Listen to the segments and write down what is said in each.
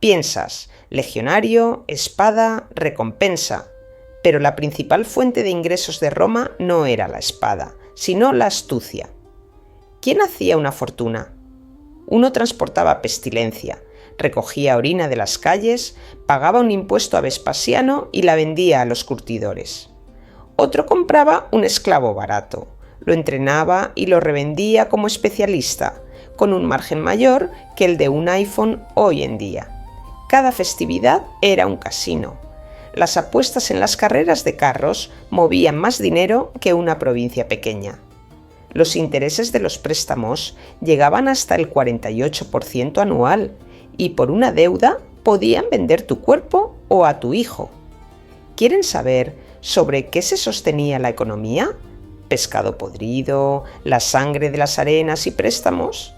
Piensas, legionario, espada, recompensa. Pero la principal fuente de ingresos de Roma no era la espada, sino la astucia. ¿Quién hacía una fortuna? Uno transportaba pestilencia, recogía orina de las calles, pagaba un impuesto a Vespasiano y la vendía a los curtidores. Otro compraba un esclavo barato, lo entrenaba y lo revendía como especialista, con un margen mayor que el de un iPhone hoy en día. Cada festividad era un casino. Las apuestas en las carreras de carros movían más dinero que una provincia pequeña. Los intereses de los préstamos llegaban hasta el 48% anual y por una deuda podían vender tu cuerpo o a tu hijo. ¿Quieren saber sobre qué se sostenía la economía? ¿Pescado podrido, la sangre de las arenas y préstamos?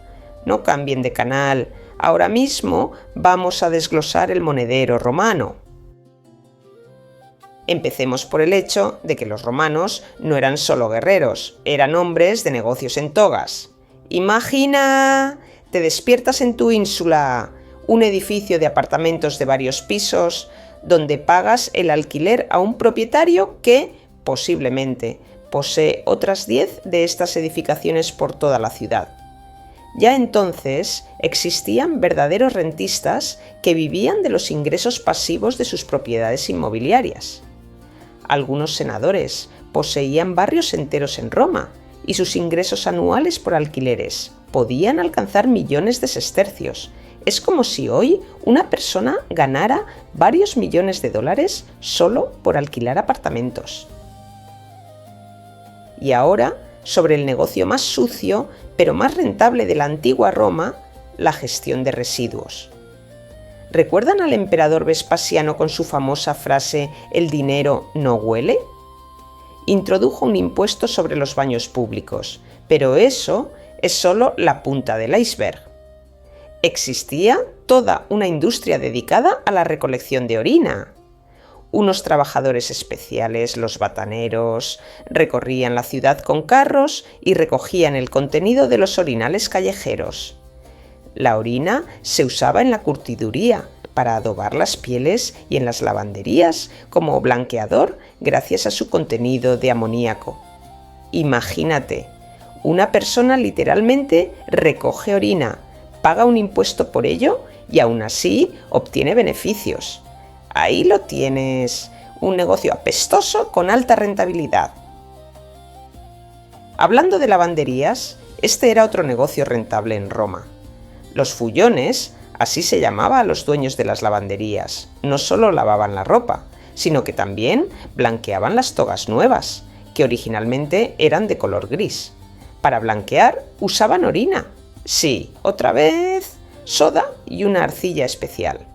No cambien de canal. Ahora mismo vamos a desglosar el monedero romano. Empecemos por el hecho de que los romanos no eran solo guerreros, eran hombres de negocios en togas. Imagina, te despiertas en tu ínsula, un edificio de apartamentos de varios pisos, donde pagas el alquiler a un propietario que, posiblemente, posee otras 10 de estas edificaciones por toda la ciudad. Ya entonces existían verdaderos rentistas que vivían de los ingresos pasivos de sus propiedades inmobiliarias. Algunos senadores poseían barrios enteros en Roma y sus ingresos anuales por alquileres podían alcanzar millones de sestercios. Es como si hoy una persona ganara varios millones de dólares solo por alquilar apartamentos. Y ahora, sobre el negocio más sucio, pero más rentable de la antigua Roma, la gestión de residuos. ¿Recuerdan al emperador Vespasiano con su famosa frase «el dinero no huele»? Introdujo un impuesto sobre los baños públicos, pero eso es solo la punta del iceberg. Existía toda una industria dedicada a la recolección de orina. Unos trabajadores especiales, los bataneros, recorrían la ciudad con carros y recogían el contenido de los orinales callejeros. La orina se usaba en la curtiduría para adobar las pieles y en las lavanderías como blanqueador gracias a su contenido de amoníaco. Imagínate, una persona literalmente recoge orina, paga un impuesto por ello y aún así obtiene beneficios. Ahí lo tienes, un negocio apestoso con alta rentabilidad. Hablando de lavanderías, este era otro negocio rentable en Roma. Los fullones, así se llamaba a los dueños de las lavanderías, no solo lavaban la ropa, sino que también blanqueaban las togas nuevas, que originalmente eran de color gris. Para blanquear usaban orina. Sí, otra vez, soda y una arcilla especial.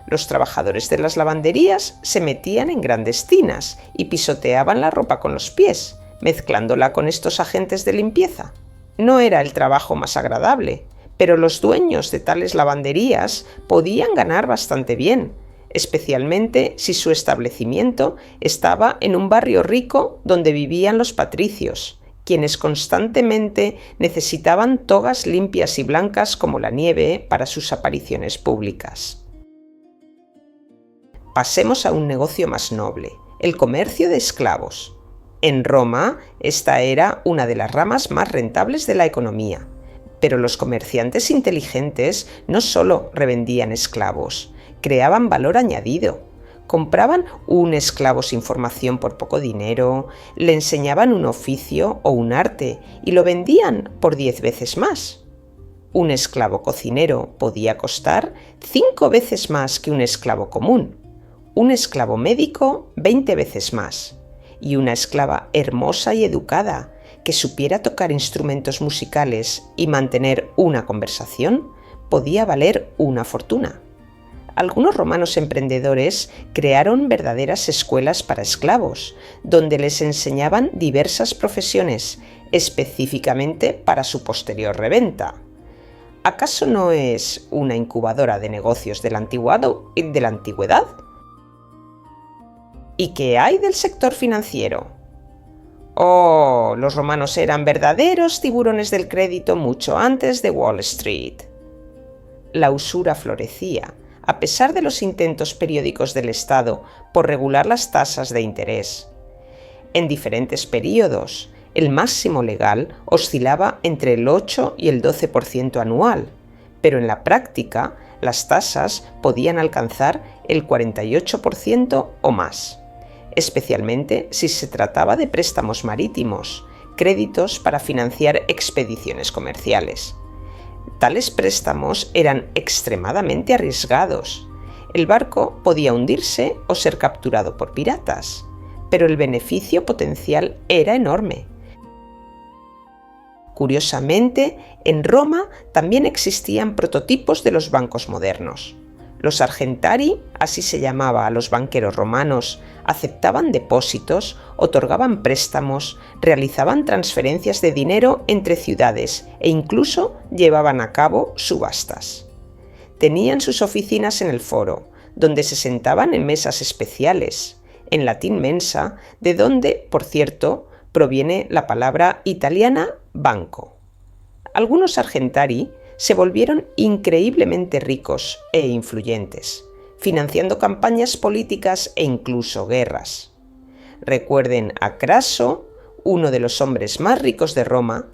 Los trabajadores de las lavanderías se metían en grandes tinas y pisoteaban la ropa con los pies, mezclándola con estos agentes de limpieza. No era el trabajo más agradable, pero los dueños de tales lavanderías podían ganar bastante bien, especialmente si su establecimiento estaba en un barrio rico donde vivían los patricios, quienes constantemente necesitaban togas limpias y blancas como la nieve para sus apariciones públicas. Pasemos a un negocio más noble, el comercio de esclavos. En Roma, esta era una de las ramas más rentables de la economía, pero los comerciantes inteligentes no solo revendían esclavos, creaban valor añadido. Compraban un esclavo sin formación por poco dinero, le enseñaban un oficio o un arte y lo vendían por 10 veces más. Un esclavo cocinero podía costar 5 veces más que un esclavo común. Un esclavo médico 20 veces más, y una esclava hermosa y educada que supiera tocar instrumentos musicales y mantener una conversación podía valer una fortuna. Algunos romanos emprendedores crearon verdaderas escuelas para esclavos, donde les enseñaban diversas profesiones, específicamente para su posterior reventa. ¿Acaso no es una incubadora de negocios de la antigüedad? ¿Y qué hay del sector financiero? Oh, los romanos eran verdaderos tiburones del crédito mucho antes de Wall Street. La usura florecía, a pesar de los intentos periódicos del Estado por regular las tasas de interés. En diferentes períodos, el máximo legal oscilaba entre el 8 y el 12% anual, pero en la práctica las tasas podían alcanzar el 48% o más, especialmente si se trataba de préstamos marítimos, créditos para financiar expediciones comerciales. Tales préstamos eran extremadamente arriesgados. El barco podía hundirse o ser capturado por piratas, pero el beneficio potencial era enorme. Curiosamente, en Roma también existían prototipos de los bancos modernos. Los argentari, así se llamaba a los banqueros romanos, aceptaban depósitos, otorgaban préstamos, realizaban transferencias de dinero entre ciudades e incluso llevaban a cabo subastas. Tenían sus oficinas en el foro, donde se sentaban en mesas especiales, en latín mensa, de donde, por cierto, proviene la palabra italiana banco. Algunos argentari se volvieron increíblemente ricos e influyentes, financiando campañas políticas e incluso guerras. Recuerden a Craso, uno de los hombres más ricos de Roma,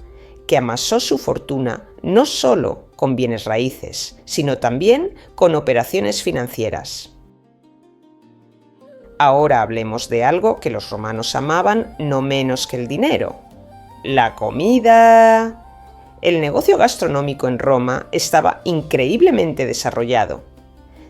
que amasó su fortuna no solo con bienes raíces, sino también con operaciones financieras. Ahora hablemos de algo que los romanos amaban no menos que el dinero: la comida. El negocio gastronómico en Roma estaba increíblemente desarrollado.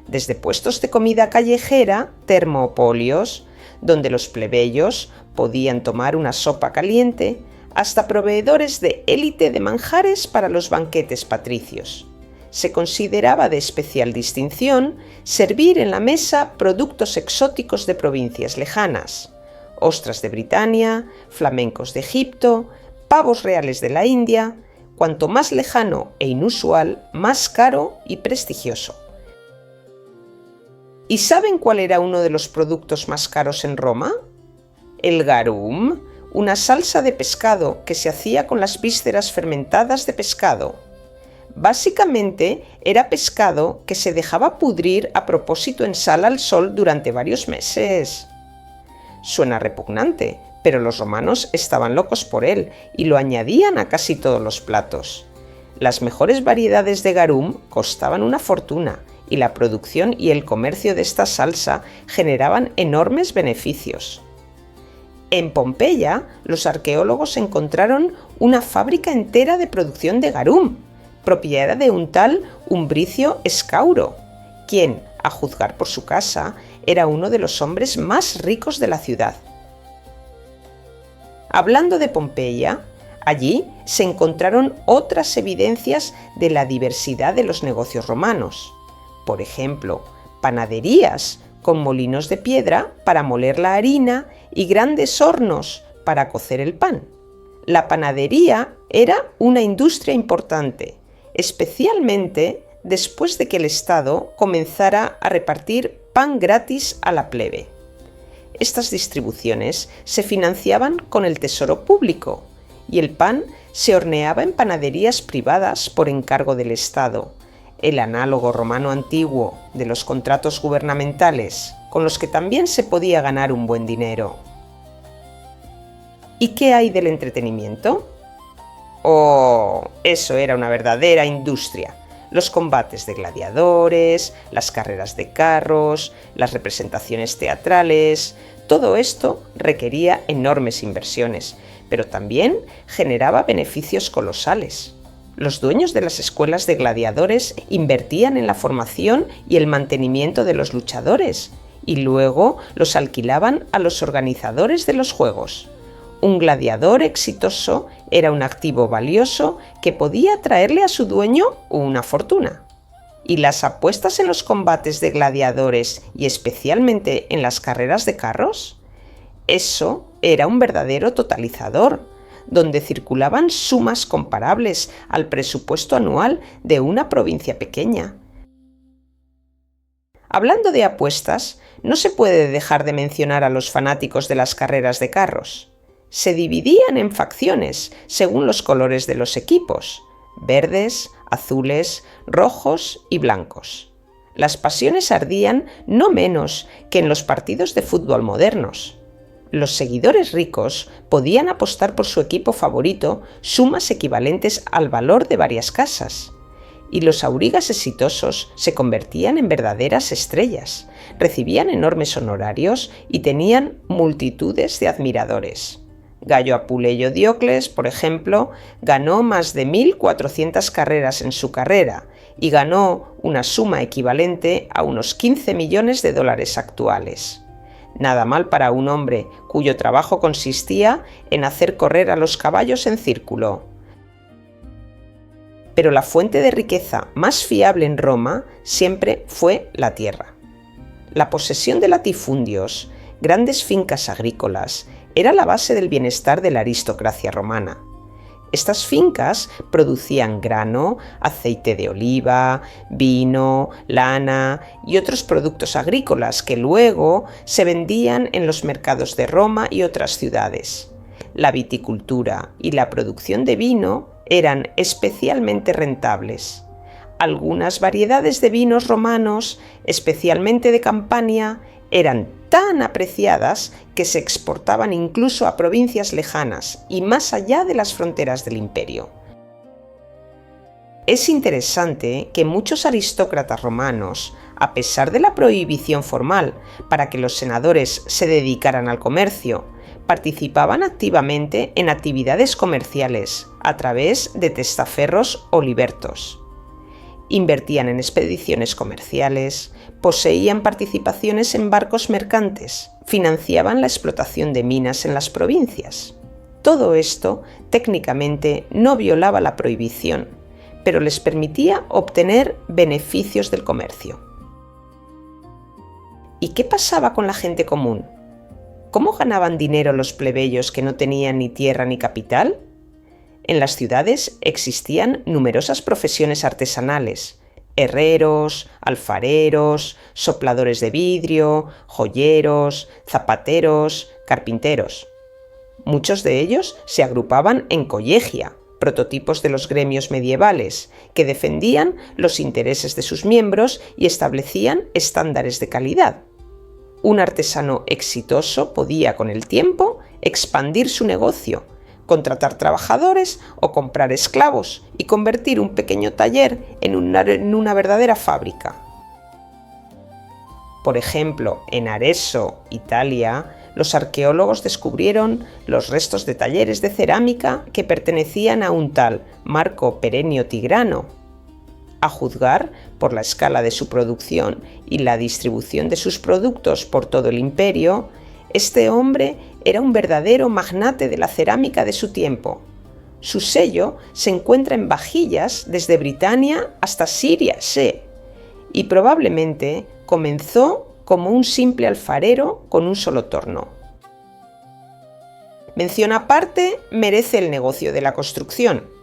Desde puestos de comida callejera, termopolios, donde los plebeyos podían tomar una sopa caliente, hasta proveedores de élite de manjares para los banquetes patricios. Se consideraba de especial distinción servir en la mesa productos exóticos de provincias lejanas: ostras de Britania, flamencos de Egipto, pavos reales de la India. Cuanto más lejano e inusual, más caro y prestigioso. ¿Y saben cuál era uno de los productos más caros en Roma? El garum, una salsa de pescado que se hacía con las vísceras fermentadas de pescado. Básicamente era pescado que se dejaba pudrir a propósito en sal al sol durante varios meses. Suena repugnante, pero los romanos estaban locos por él y lo añadían a casi todos los platos. Las mejores variedades de garum costaban una fortuna y la producción y el comercio de esta salsa generaban enormes beneficios. En Pompeya, los arqueólogos encontraron una fábrica entera de producción de garum, propiedad de un tal Umbricio Escauro, quien, a juzgar por su casa, era uno de los hombres más ricos de la ciudad. Hablando de Pompeya, allí se encontraron otras evidencias de la diversidad de los negocios romanos. Por ejemplo, panaderías con molinos de piedra para moler la harina y grandes hornos para cocer el pan. La panadería era una industria importante, especialmente después de que el Estado comenzara a repartir pan gratis a la plebe. Estas distribuciones se financiaban con el tesoro público y el pan se horneaba en panaderías privadas por encargo del Estado, el análogo romano antiguo de los contratos gubernamentales, con los que también se podía ganar un buen dinero. ¿Y qué hay del entretenimiento? ¡Oh! Eso era una verdadera industria. Los combates de gladiadores, las carreras de carros, las representaciones teatrales, todo esto requería enormes inversiones, pero también generaba beneficios colosales. Los dueños de las escuelas de gladiadores invertían en la formación y el mantenimiento de los luchadores, y luego los alquilaban a los organizadores de los juegos. Un gladiador exitoso era un activo valioso que podía traerle a su dueño una fortuna. Y las apuestas en los combates de gladiadores y especialmente en las carreras de carros, eso era un verdadero totalizador, donde circulaban sumas comparables al presupuesto anual de una provincia pequeña. Hablando de apuestas, no se puede dejar de mencionar a los fanáticos de las carreras de carros. Se dividían en facciones según los colores de los equipos: verdes, azules, rojos y blancos. Las pasiones ardían no menos que en los partidos de fútbol modernos. Los seguidores ricos podían apostar por su equipo favorito sumas equivalentes al valor de varias casas. Y los aurigas exitosos se convertían en verdaderas estrellas, recibían enormes honorarios y tenían multitudes de admiradores. Gayo Apuleyo Diocles, por ejemplo, ganó más de 1.400 carreras en su carrera y ganó una suma equivalente a unos 15 millones de dólares actuales. Nada mal para un hombre cuyo trabajo consistía en hacer correr a los caballos en círculo. Pero la fuente de riqueza más fiable en Roma siempre fue la tierra. La posesión de latifundios, grandes fincas agrícolas, era la base del bienestar de la aristocracia romana. Estas fincas producían grano, aceite de oliva, vino, lana y otros productos agrícolas que luego se vendían en los mercados de Roma y otras ciudades. La viticultura y la producción de vino eran especialmente rentables. Algunas variedades de vinos romanos, especialmente de Campania, eran tan apreciadas que se exportaban incluso a provincias lejanas y más allá de las fronteras del imperio. Es interesante que muchos aristócratas romanos, a pesar de la prohibición formal para que los senadores se dedicaran al comercio, participaban activamente en actividades comerciales a través de testaferros o libertos. Invertían en expediciones comerciales, poseían participaciones en barcos mercantes, financiaban la explotación de minas en las provincias. Todo esto técnicamente no violaba la prohibición, pero les permitía obtener beneficios del comercio. ¿Y qué pasaba con la gente común? ¿Cómo ganaban dinero los plebeyos que no tenían ni tierra ni capital? En las ciudades existían numerosas profesiones artesanales: herreros, alfareros, sopladores de vidrio, joyeros, zapateros, carpinteros. Muchos de ellos se agrupaban en collegia, prototipos de los gremios medievales, que defendían los intereses de sus miembros y establecían estándares de calidad. Un artesano exitoso podía, con el tiempo, expandir su negocio, contratar trabajadores o comprar esclavos y convertir un pequeño taller en una verdadera fábrica. Por ejemplo, en Arezzo, Italia, los arqueólogos descubrieron los restos de talleres de cerámica que pertenecían a un tal Marco Perenio Tigrano. A juzgar por la escala de su producción y la distribución de sus productos por todo el imperio, este hombre era un verdadero magnate de la cerámica de su tiempo. Su sello se encuentra en vajillas desde Britania hasta Siria, y probablemente comenzó como un simple alfarero con un solo torno. Mención aparte merece el negocio de la construcción.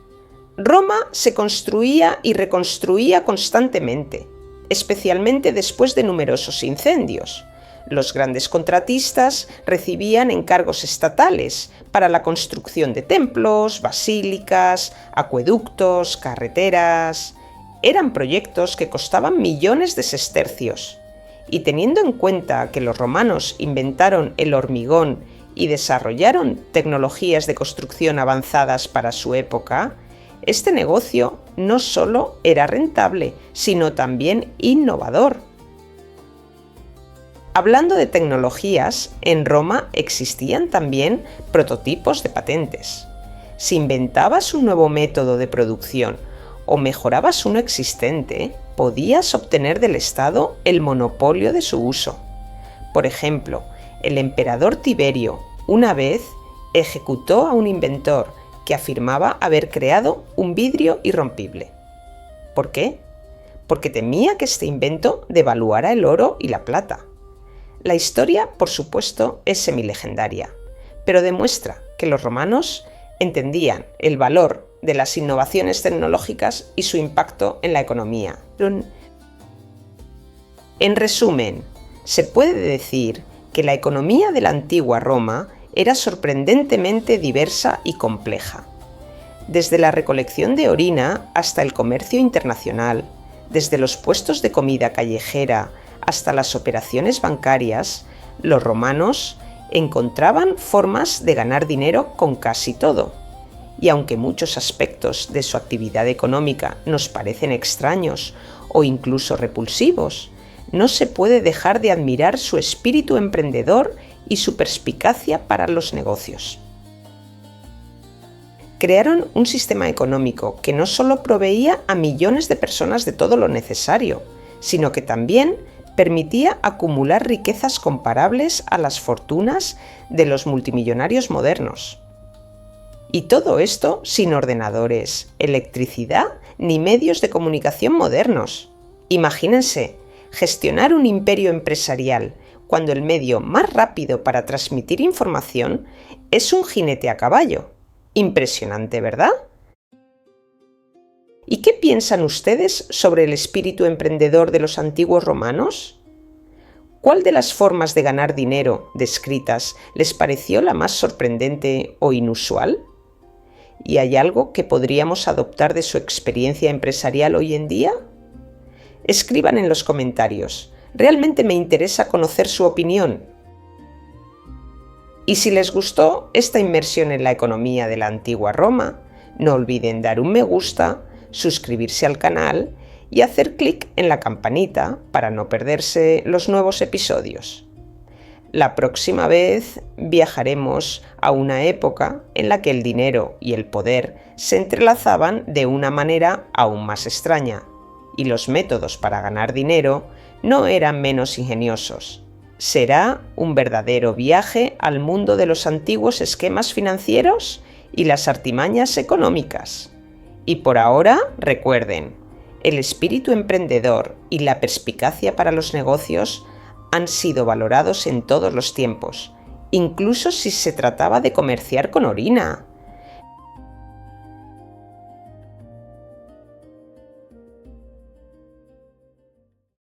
Roma se construía y reconstruía constantemente, especialmente después de numerosos incendios. Los grandes contratistas recibían encargos estatales para la construcción de templos, basílicas, acueductos, carreteras. Eran proyectos que costaban millones de sestercios. Y teniendo en cuenta que los romanos inventaron el hormigón y desarrollaron tecnologías de construcción avanzadas para su época, este negocio no solo era rentable, sino también innovador. Hablando de tecnologías, en Roma existían también prototipos de patentes. Si inventabas un nuevo método de producción o mejorabas uno existente, podías obtener del Estado el monopolio de su uso. Por ejemplo, el emperador Tiberio una vez ejecutó a un inventor que afirmaba haber creado un vidrio irrompible. ¿Por qué? Porque temía que este invento devaluara el oro y la plata. La historia, por supuesto, es semilegendaria, pero demuestra que los romanos entendían el valor de las innovaciones tecnológicas y su impacto en la economía. En resumen, se puede decir que la economía de la antigua Roma era sorprendentemente diversa y compleja. Desde la recolección de orina hasta el comercio internacional, Desde los puestos de comida callejera hasta las operaciones bancarias, los romanos encontraban formas de ganar dinero con casi todo. Y aunque muchos aspectos de su actividad económica nos parecen extraños o incluso repulsivos, no se puede dejar de admirar su espíritu emprendedor y su perspicacia para los negocios. Crearon un sistema económico que no solo proveía a millones de personas de todo lo necesario, sino que también permitía acumular riquezas comparables a las fortunas de los multimillonarios modernos. Y todo esto sin ordenadores, electricidad ni medios de comunicación modernos. Imagínense, gestionar un imperio empresarial cuando el medio más rápido para transmitir información es un jinete a caballo. Impresionante, ¿verdad? ¿Y qué piensan ustedes sobre el espíritu emprendedor de los antiguos romanos? ¿Cuál de las formas de ganar dinero descritas les pareció la más sorprendente o inusual? ¿Y hay algo que podríamos adoptar de su experiencia empresarial hoy en día? Escriban en los comentarios. Realmente me interesa conocer su opinión. Y si les gustó esta inmersión en la economía de la antigua Roma, no olviden dar un me gusta, suscribirse al canal y hacer clic en la campanita para no perderse los nuevos episodios. La próxima vez viajaremos a una época en la que el dinero y el poder se entrelazaban de una manera aún más extraña, y los métodos para ganar dinero no eran menos ingeniosos. Será un verdadero viaje al mundo de los antiguos esquemas financieros y las artimañas económicas. Y por ahora, recuerden, el espíritu emprendedor y la perspicacia para los negocios han sido valorados en todos los tiempos, incluso si se trataba de comerciar con orina.